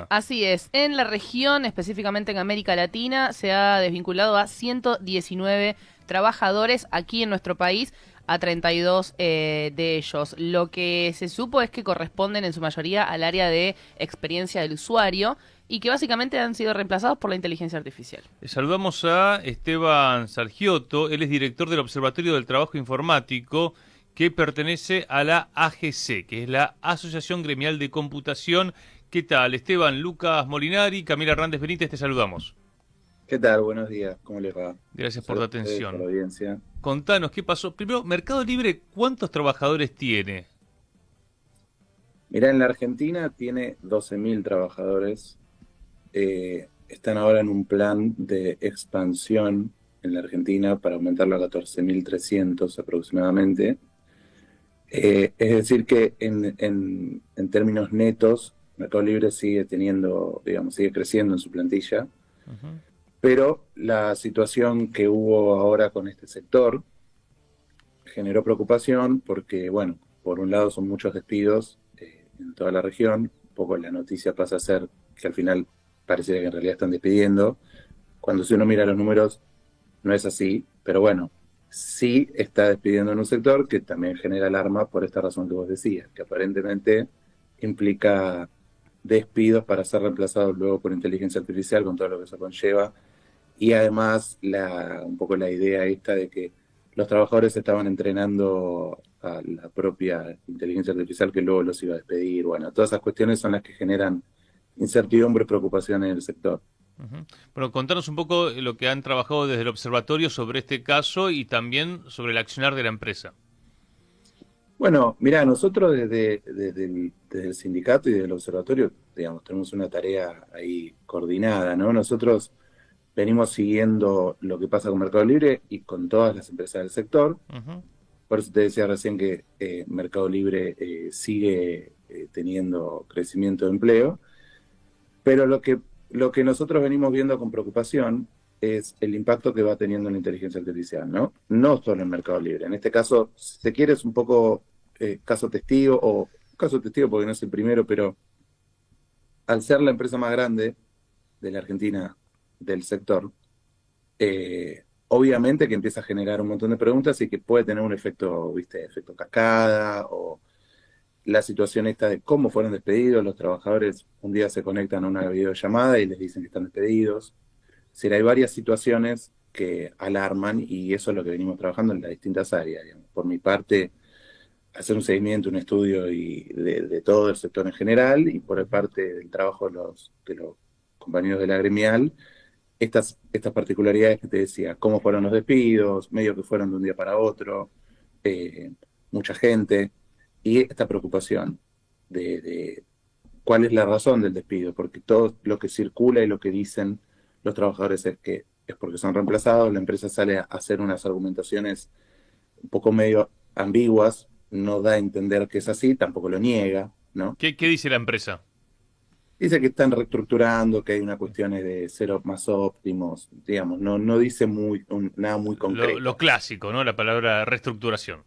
Así es, en la región, específicamente en América Latina, se ha desvinculado a 119 trabajadores aquí en nuestro país, a 32 de ellos. Lo que se supo es que corresponden en su mayoría al área de experiencia del usuario y que básicamente han sido reemplazados por la inteligencia artificial. Saludamos a Esteban Sargiotto, él es director del Observatorio del Trabajo Informático que pertenece a la AGC, que es la Asociación Gremial de Computación. ¿Qué tal, Esteban? Lucas Molinari, Camila Hernández Benítez, te saludamos. ¿Qué tal? Buenos días, ¿cómo les va? Gracias por tu Saludos a ustedes, por la atención. audiencia. Contanos, ¿qué pasó? Primero, Mercado Libre, ¿cuántos trabajadores tiene? Mirá, en la Argentina tiene 12.000 trabajadores. Están ahora en un plan de expansión en la Argentina para aumentarlo a 14.300 aproximadamente. Es decir que en términos netos, Mercado Libre sigue teniendo, digamos, sigue creciendo en su plantilla, Ujú. pero la situación que hubo ahora con este sector generó preocupación porque, bueno, por un lado son muchos despidos en toda la región, un poco la noticia pasa a ser que al final pareciera que en realidad están despidiendo, cuando si uno mira los números no es así, pero bueno, sí está despidiendo en un sector que también genera alarma por esta razón que vos decías, que aparentemente implica despidos para ser reemplazados luego por inteligencia artificial con todo lo que eso conlleva y además un poco la idea esta de que los trabajadores estaban entrenando a la propia inteligencia artificial que luego los iba a despedir. Bueno, todas esas cuestiones son las que generan incertidumbre y preocupación en el sector. Ujú. Bueno, contanos un poco lo que han trabajado desde el observatorio sobre este caso y también sobre el accionar de la empresa. Bueno, mira, nosotros desde el sindicato y desde el observatorio, digamos, tenemos una tarea ahí coordinada, ¿no? Nosotros venimos siguiendo lo que pasa con Mercado Libre y con todas las empresas del sector. Ujú. Por eso te decía recién que Mercado Libre sigue teniendo crecimiento de empleo, pero lo que nosotros venimos viendo con preocupación es el impacto que va teniendo la inteligencia artificial, ¿no? No solo en Mercado Libre. En este caso, si se quiere, es un poco caso testigo porque no es el primero, pero al ser la empresa más grande de la Argentina del sector, obviamente que empieza a generar un montón de preguntas y que puede tener un efecto, ¿viste? Efecto cascada o la situación esta de cómo fueron despedidos. Los trabajadores un día se conectan a una videollamada y les dicen que están despedidos. Es decir, hay varias situaciones que alarman y eso es lo que venimos trabajando en las distintas áreas, digamos. Por mi parte, hacer un seguimiento, un estudio de todo el sector en general y por parte del trabajo de los compañeros de la gremial estas particularidades que te decía, cómo fueron los despidos, medio que fueron de un día para otro, eh, mucha gente, y esta preocupación de cuál es la razón del despido, porque todo lo que circula y lo que dicen los trabajadores es que es porque son reemplazados, la empresa sale a hacer unas argumentaciones un poco medio ambiguas, no da a entender que es así, tampoco lo niega, ¿no? ¿Qué dice la empresa? Dice que están reestructurando, que hay una cuestión de ser más óptimos, digamos, no dice nada muy Lo concreto. clásico, ¿no? La palabra reestructuración.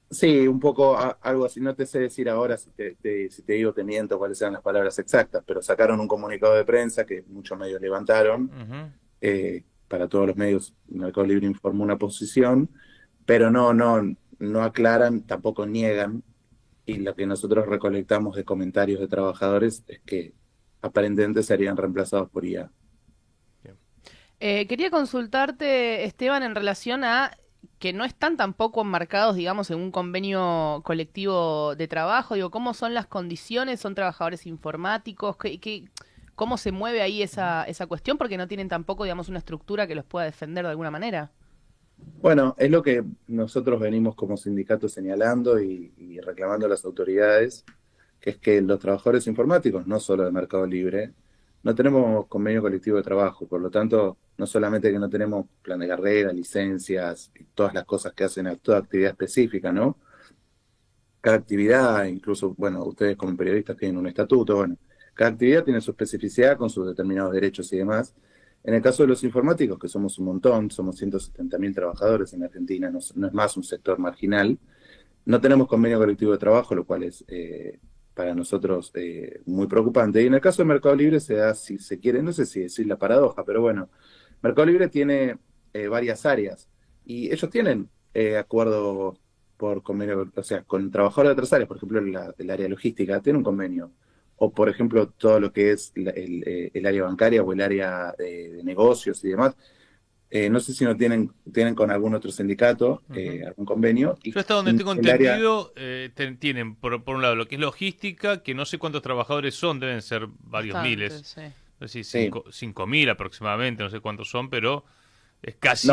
Sí, un poco algo así, no te sé decir ahora si te digo te miento cuáles eran las palabras exactas, pero sacaron un comunicado de prensa que muchos medios levantaron, Ujú. para todos los medios Mercado Libre informó una posición, pero no aclaran, tampoco niegan, y lo que nosotros recolectamos de comentarios de trabajadores es que aparentemente serían reemplazados por IA. Bien. Quería consultarte, Esteban, en relación a que no están tampoco enmarcados, digamos, en un convenio colectivo de trabajo. Digo, ¿cómo son las condiciones? ¿Son trabajadores informáticos? ¿Cómo se mueve ahí esa cuestión? Porque no tienen tampoco, digamos, una estructura que los pueda defender de alguna manera. Bueno, es lo que nosotros venimos como sindicato señalando y reclamando a las autoridades, que es que los trabajadores informáticos, no solo de Mercado Libre, no tenemos convenio colectivo de trabajo, por lo tanto, no solamente que no tenemos plan de carrera, licencias y todas las cosas que hacen a toda actividad específica, ¿no? Cada actividad, incluso, bueno, ustedes como periodistas tienen un estatuto, bueno, cada actividad tiene su especificidad con sus determinados derechos y demás. En el caso de los informáticos, que somos un montón, somos 170.000 trabajadores en Argentina, no es más un sector marginal, no tenemos convenio colectivo de trabajo, lo cual es para nosotros muy preocupante. Y en el caso de Mercado Libre se da, si se quiere, no sé si decir la paradoja, pero bueno, Mercado Libre tiene varias áreas y ellos tienen acuerdo por convenio, o sea, con trabajadores de otras áreas, por ejemplo, el área logística tiene un convenio, o por ejemplo, todo lo que es el área bancaria o el área de negocios y demás. No sé si no tienen con algún otro sindicato algún convenio. Y Yo hasta donde tengo el área, entendido, tienen por un lado lo que es logística, que no sé cuántos trabajadores son, deben ser varios Bastante, miles, sí. no sé si sí, 5.000 aproximadamente, no sé cuántos son, pero es no, casi,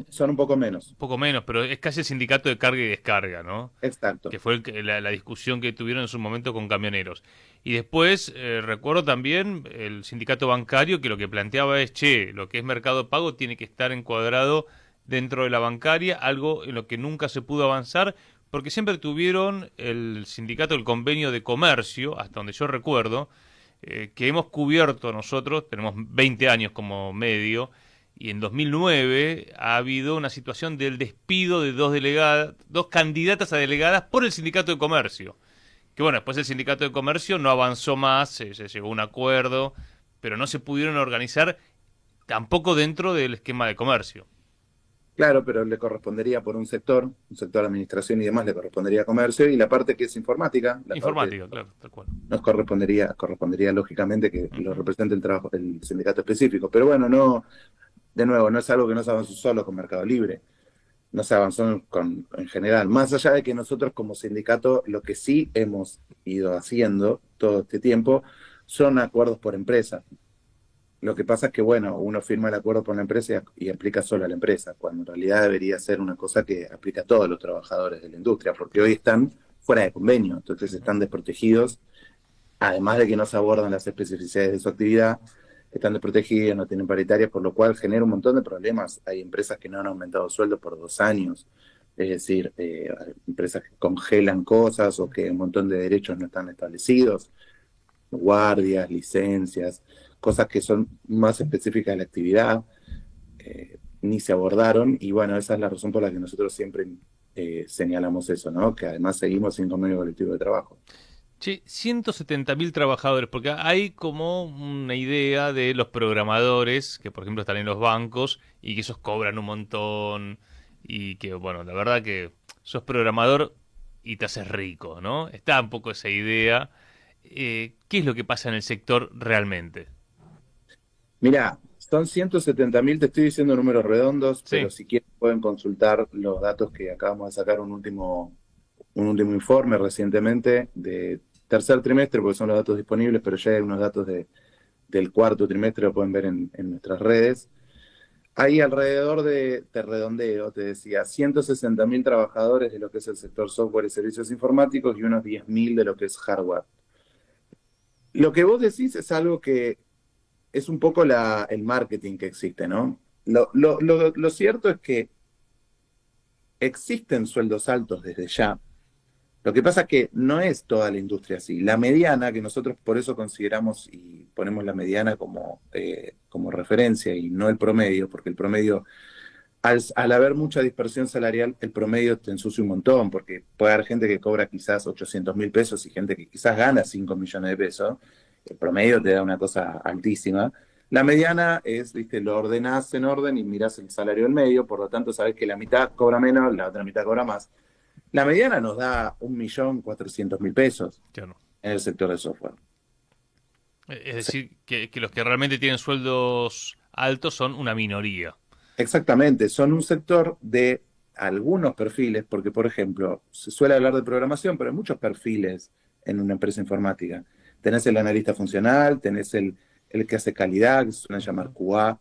son un poco menos. un poco menos, pero es casi el sindicato de carga y descarga, ¿no? Exacto. Que fue la discusión que tuvieron en su momento con camioneros. Y después recuerdo también el sindicato bancario que lo que planteaba es, che, lo que es mercado pago tiene que estar encuadrado dentro de la bancaria, algo en lo que nunca se pudo avanzar, porque siempre tuvieron el sindicato, el convenio de comercio, hasta donde yo recuerdo, que hemos cubierto nosotros, tenemos 20 años como medio, y en 2009 ha habido una situación del despido de dos delegadas, dos candidatas a delegadas por el sindicato de comercio. Que bueno, después el sindicato de comercio no avanzó más, se llegó a un acuerdo, pero no se pudieron organizar tampoco dentro del esquema de comercio. Claro, pero le correspondería por un sector de administración y demás, le correspondería a comercio, y la parte que es informática, la parte Informática, claro, tal cual. nos correspondería lógicamente que lo represente el sindicato específico. Pero bueno, no, de nuevo, no es algo que no se avanzó solo con Mercado Libre, no se avanzó en general. Más allá de que nosotros como sindicato lo que sí hemos ido haciendo todo este tiempo son acuerdos por empresa. Lo que pasa es que, bueno, uno firma el acuerdo por la empresa y aplica solo a la empresa, cuando en realidad debería ser una cosa que aplica a todos los trabajadores de la industria, porque hoy están fuera de convenio, entonces están desprotegidos, además de que no se abordan las especificidades de su actividad, están desprotegidos, no tienen paritarias, por lo cual genera un montón de problemas. Hay empresas que no han aumentado sueldo por 2 años, es decir, empresas que congelan cosas o que un montón de derechos no están establecidos, guardias, licencias, cosas que son más específicas de la actividad, ni se abordaron, y bueno, esa es la razón por la que nosotros siempre señalamos eso, ¿no? Que además seguimos sin convenio colectivo de trabajo. Che, 170.000 trabajadores, porque hay como una idea de los programadores, que por ejemplo están en los bancos y que esos cobran un montón y que, bueno, la verdad que sos programador y te haces rico, ¿no? Está un poco esa idea. ¿Qué es lo que pasa en el sector realmente? Mira, son 170.000, te estoy diciendo números redondos, pero Sí, si quieren pueden consultar los datos que acabamos de sacar un último informe recientemente de tercer trimestre, porque son los datos disponibles, pero ya hay unos datos del cuarto trimestre, lo pueden ver en nuestras redes. Hay alrededor de redondeo, te decía, 160.000 trabajadores de lo que es el sector software y servicios informáticos y unos 10.000 de lo que es hardware. Lo que vos decís es algo que es un poco el marketing que existe, ¿no? Lo cierto es que existen sueldos altos desde ya. Lo que pasa es que no es toda la industria así. La mediana, que nosotros por eso consideramos y ponemos la mediana como referencia y no el promedio, porque el promedio, al haber mucha dispersión salarial, el promedio te ensucia un montón, porque puede haber gente que cobra quizás 800.000 pesos y gente que quizás gana 5 millones de pesos. El promedio te da una cosa altísima. La mediana es, viste, lo ordenás en orden y mirás el salario del medio, por lo tanto sabés que la mitad cobra menos, la otra mitad cobra más. La mediana nos da 1.400.000 pesos ya no. en el sector de software. Es decir, que los que realmente tienen sueldos altos son una minoría. Exactamente, son un sector de algunos perfiles, porque por ejemplo, se suele hablar de programación, pero hay muchos perfiles en una empresa informática. Tenés el analista funcional, tenés el que hace calidad, que se suele llamar QA,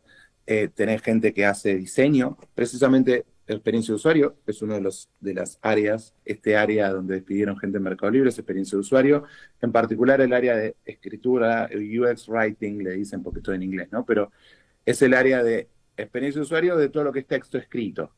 tenés gente que hace diseño, precisamente experiencia de usuario es uno de las áreas, este área donde despidieron gente en Mercado Libre es experiencia de usuario, en particular el área de escritura, UX Writing, le dicen porque estoy en inglés, ¿no? Pero es el área de experiencia de usuario de todo lo que es texto escrito.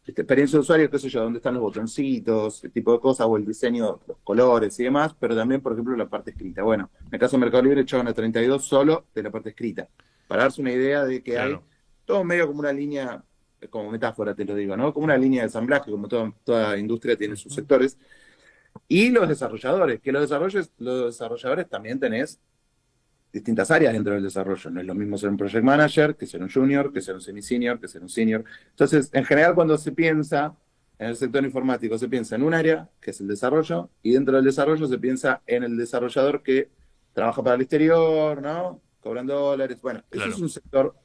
Experiencia de usuario, qué sé yo, dónde están los botoncitos, ese tipo de cosas, o el diseño, los colores y demás, pero también, por ejemplo, la parte escrita. Bueno, en el caso de Mercado Libre echaban a 32 solo de la parte escrita, para darse una idea de que hay Claro. todo medio como una línea, como metáfora te lo digo, ¿no? Como una línea de ensamblaje, como toda industria tiene sus Ujú. sectores. Y los desarrolladores, que los desarrolladores también tenés distintas áreas dentro del desarrollo. No es lo mismo ser un project manager que ser un junior, que ser un semi-senior, que ser un senior. Entonces, en general, cuando se piensa en el sector informático, se piensa en un área, que es el desarrollo, y dentro del desarrollo se piensa en el desarrollador que trabaja para el exterior, ¿no? Cobran dólares. Bueno, eso es Claro. un sector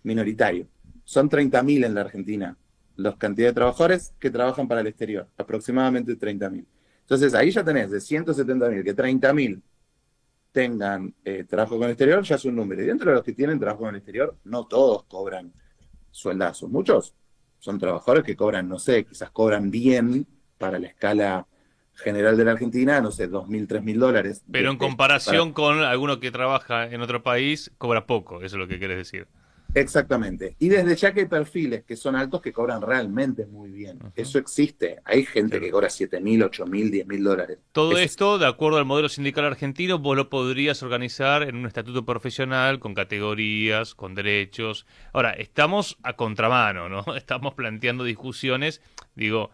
minoritario. Son 30.000 en la Argentina, la cantidad de trabajadores que trabajan para el exterior, aproximadamente 30.000. Entonces, ahí ya tenés de 170.000 que 30.000 tengan trabajo con el exterior, ya es un número. Y dentro de los que tienen trabajo con el exterior, no todos cobran sueldazos. Muchos son trabajadores que cobran, no sé, quizás cobran bien para la escala general de la Argentina, no sé, 2.000, 3.000 dólares. Pero en comparación con alguno que trabaja en otro país, cobra poco, eso es lo que querés decir. Exactamente. Y desde ya que hay perfiles que son altos que cobran realmente muy bien. Ujú. Eso existe. Hay gente que Claro. cobra 7.000, 8.000, 10.000 dólares. Todo Eso sí. esto, de acuerdo al modelo sindical argentino, vos lo podrías organizar en un estatuto profesional con categorías, con derechos. Ahora, estamos a contramano, ¿no? Estamos planteando discusiones, digo,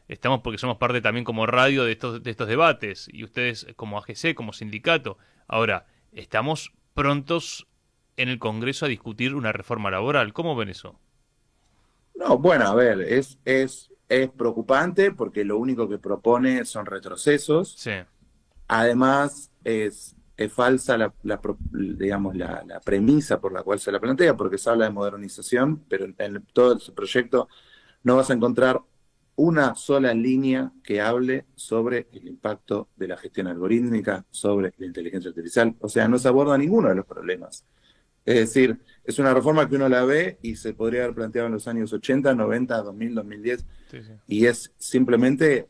estamos porque somos parte también como radio de estos debates y ustedes como AGC, como sindicato. Ahora, estamos prontos en el Congreso a discutir una reforma laboral. ¿Cómo ven eso? No, bueno, a ver, es preocupante porque lo único que propone son retrocesos. Sí. Además, es falsa digamos, la premisa por la cual se la plantea, porque se habla de modernización, pero en todo ese proyecto no vas a encontrar una sola línea que hable sobre el impacto de la gestión algorítmica, sobre la inteligencia artificial. O sea, no se aborda ninguno de los problemas. Es decir, es una reforma que uno la ve y se podría haber planteado en los años 80, 90, 2000, 2010, Sí, sí. y es simplemente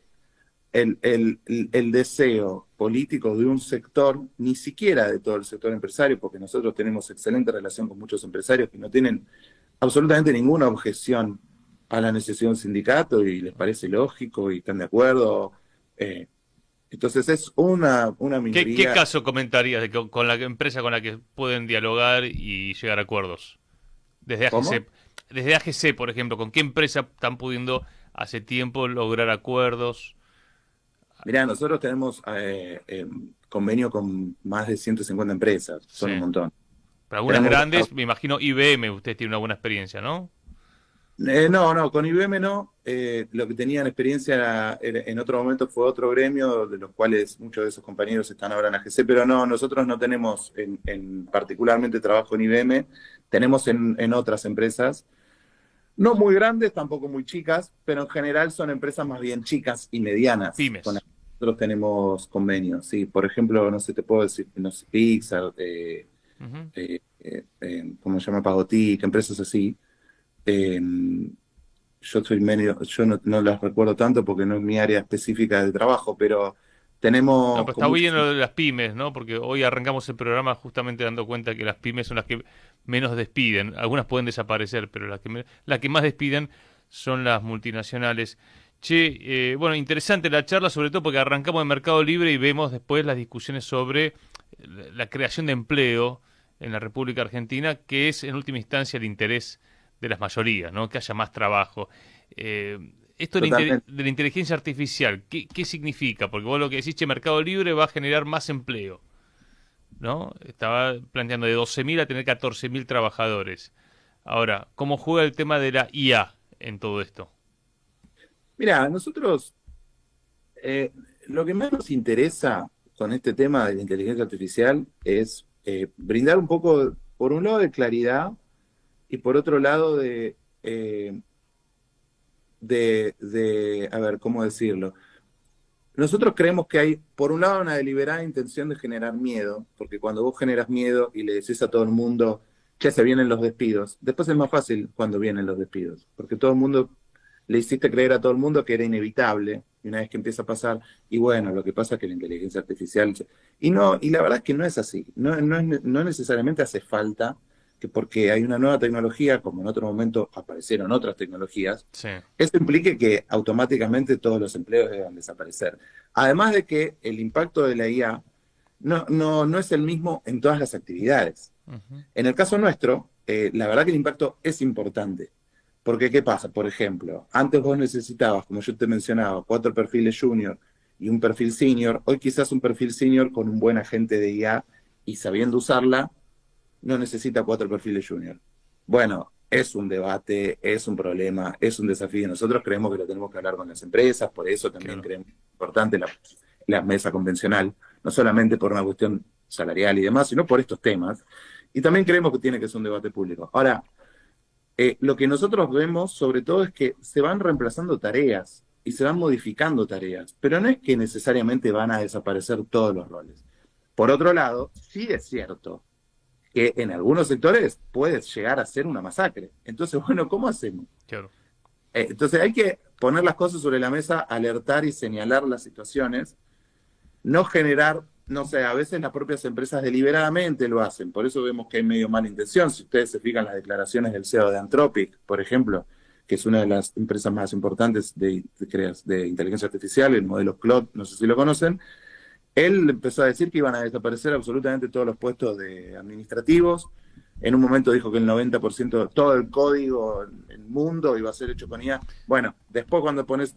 el deseo político de un sector, ni siquiera de todo el sector empresario, porque nosotros tenemos excelente relación con muchos empresarios que no tienen absolutamente ninguna objeción a la necesidad de un sindicato y les parece lógico y están de acuerdo. Eh, entonces es una ¿Qué minoría. caso comentarías de con la empresa con la que pueden dialogar y llegar a acuerdos? Desde ¿Cómo? AGC, desde AGC, por ejemplo, ¿con qué empresa están pudiendo hace tiempo lograr acuerdos? Mirá, nosotros tenemos convenio con más de 150 empresas, Sí. son un montón. Para algunas Tenemos grandes, me imagino IBM, usted tiene una buena experiencia, ¿no? no, con IBM no. Lo que tenían experiencia en otro momento fue otro gremio, de los cuales muchos de esos compañeros están ahora en AGC, pero no, nosotros no tenemos particularmente trabajo en IBM, tenemos en otras empresas, no muy grandes, tampoco muy chicas, pero en general son empresas más bien chicas y medianas con las Pymes. que nosotros tenemos convenios. Sí, por ejemplo, no sé, te puedo decir, no sé, Pixar, Ujú. ¿cómo se llama? Pagotic, empresas así. Eh, yo soy medio, yo no las recuerdo tanto porque no es mi área específica de trabajo, pero No, tenemos pero con está bien muchos. lo de las pymes, ¿no? Porque hoy arrancamos el programa justamente dando cuenta que las pymes son las que menos despiden. Algunas pueden desaparecer, pero las que más despiden son las multinacionales. Che, bueno, interesante la charla, sobre todo porque arrancamos en Mercado Libre y vemos después las discusiones sobre la creación de empleo en la República Argentina, que es en última instancia el interés de las mayorías, ¿no? Que haya más trabajo. Esto Totalmente. de la inteligencia artificial, ¿qué significa? Porque vos lo que decís, che, Mercado Libre va a generar más empleo, ¿no? Estaba planteando de 12.000 a tener 14.000 trabajadores. Ahora, ¿cómo juega el tema de la IA en todo esto? Mira, nosotros eh, lo que más nos interesa con este tema de la inteligencia artificial es brindar un poco, por un lado, de claridad y por otro lado, eh, a ver, ¿cómo decirlo? Nosotros creemos que hay, por un lado, una deliberada intención de generar miedo, porque cuando vos generas miedo y le decís a todo el mundo, che, se vienen los despidos, después es más fácil cuando vienen los despidos, porque todo el mundo, le hiciste creer a todo el mundo que era inevitable, y una vez que empieza a pasar, y bueno, lo que pasa es que la inteligencia artificial, y no, y la verdad es que no es así, no necesariamente hace falta que porque hay una nueva tecnología, como en otro momento aparecieron otras tecnologías, Sí. eso implique que automáticamente todos los empleos deban desaparecer. Además de que el impacto de la IA no es el mismo en todas las actividades. Ujú. En el caso nuestro, la verdad que el impacto es importante. Porque, ¿qué pasa? Por ejemplo, antes vos necesitabas, como yo te mencionaba, 4 perfiles junior y un perfil senior. Hoy quizás un perfil senior con un buen agente de IA y sabiendo usarla, no necesita 4 perfiles junior. Bueno, es un debate, es un problema, es un desafío. Nosotros creemos que lo tenemos que hablar con las empresas, por eso también creemos que es importante la mesa convencional, no solamente por una cuestión salarial y demás, sino por estos temas. Y también creemos que tiene que ser un debate público. Ahora, lo que nosotros vemos sobre todo es que se van reemplazando tareas y se van modificando tareas, pero no es que necesariamente van a desaparecer todos los roles. Por otro lado, sí es cierto que en algunos sectores puede llegar a ser una masacre. Entonces, bueno, ¿cómo hacemos? Claro. Entonces hay que poner las cosas sobre la mesa, alertar y señalar las situaciones, no generar, no sé, a veces las propias empresas deliberadamente lo hacen, por eso vemos que hay medio mala intención. Si ustedes se fijan las declaraciones del CEO de Anthropic, por ejemplo, que es una de las empresas más importantes de inteligencia artificial, el modelo Claude, no sé si lo conocen, él empezó a decir que iban a desaparecer absolutamente todos los puestos de administrativos. En un momento dijo que el 90% de todo el código en el mundo iba a ser hecho con IA. Bueno, después cuando pones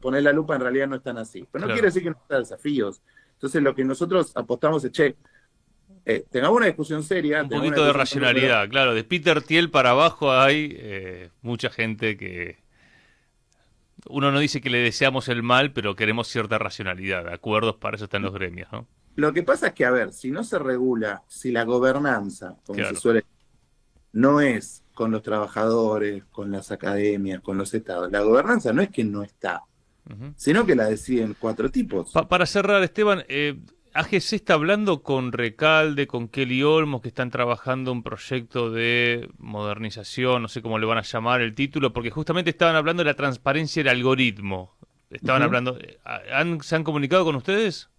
la lupa, en realidad no están así. Pero no quiere decir que no haya desafíos. Entonces lo que nosotros apostamos es, tengamos una discusión seria. Un poquito de racionalidad, claro. De Peter Thiel para abajo hay mucha gente que... Uno no dice que le deseamos el mal, pero queremos cierta racionalidad. Acuerdos, para eso están los gremios, ¿no? Lo que pasa es que, a ver, si no se regula, si la gobernanza, como se suele, no es con los trabajadores, con las academias, con los estados. La gobernanza no es que no está, sino que la deciden 4 tipos. Para cerrar, Esteban, AGC está hablando con Recalde, con Kelly Olmos, que están trabajando un proyecto de modernización, no sé cómo le van a llamar el título, porque justamente estaban hablando de la transparencia del algoritmo. Estaban hablando... ¿Se han comunicado con ustedes?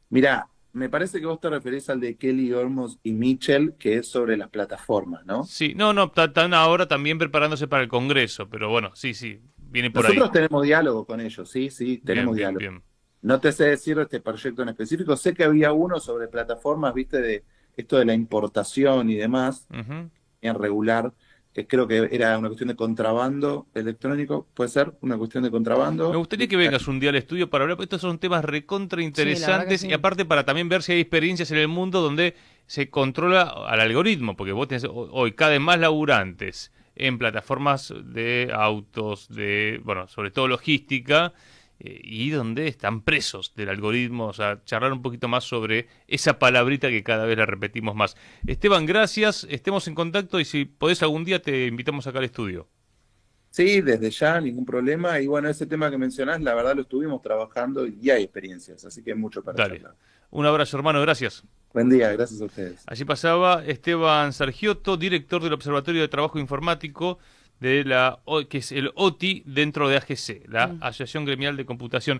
Mirá, me parece que vos te referís al de Kelly Olmos y Mitchell, que es sobre las plataformas, ¿no? Sí, no, están ahora también preparándose para el Congreso, pero bueno, sí, viene por ahí. Nosotros tenemos diálogo con ellos, sí, tenemos diálogo. Bien. No te sé decir este proyecto en específico, sé que había uno sobre plataformas, viste, de esto de la importación y demás, en regular, que creo que era una cuestión de contrabando electrónico, ¿puede ser? Una cuestión de contrabando. Me gustaría que vengas un día al estudio para hablar, porque estos son temas recontra interesantes, y aparte para también ver si hay experiencias en el mundo donde se controla al algoritmo, porque vos tenés hoy cada vez más laburantes en plataformas de autos, sobre todo logística, y donde están presos del algoritmo, o sea, charlar un poquito más sobre esa palabrita que cada vez la repetimos más. Esteban, gracias, estemos en contacto y si podés algún día te invitamos acá al estudio. Sí, desde ya, ningún problema. Y bueno, ese tema que mencionás, la verdad lo estuvimos trabajando y hay experiencias, así que hay mucho para charlar. Un abrazo, hermano, gracias. Buen día, gracias a ustedes. Allí pasaba Esteban Sargiotto, director del Observatorio de Trabajo Informático, que es el OTI dentro de AGC, la Asociación Gremial de Computación.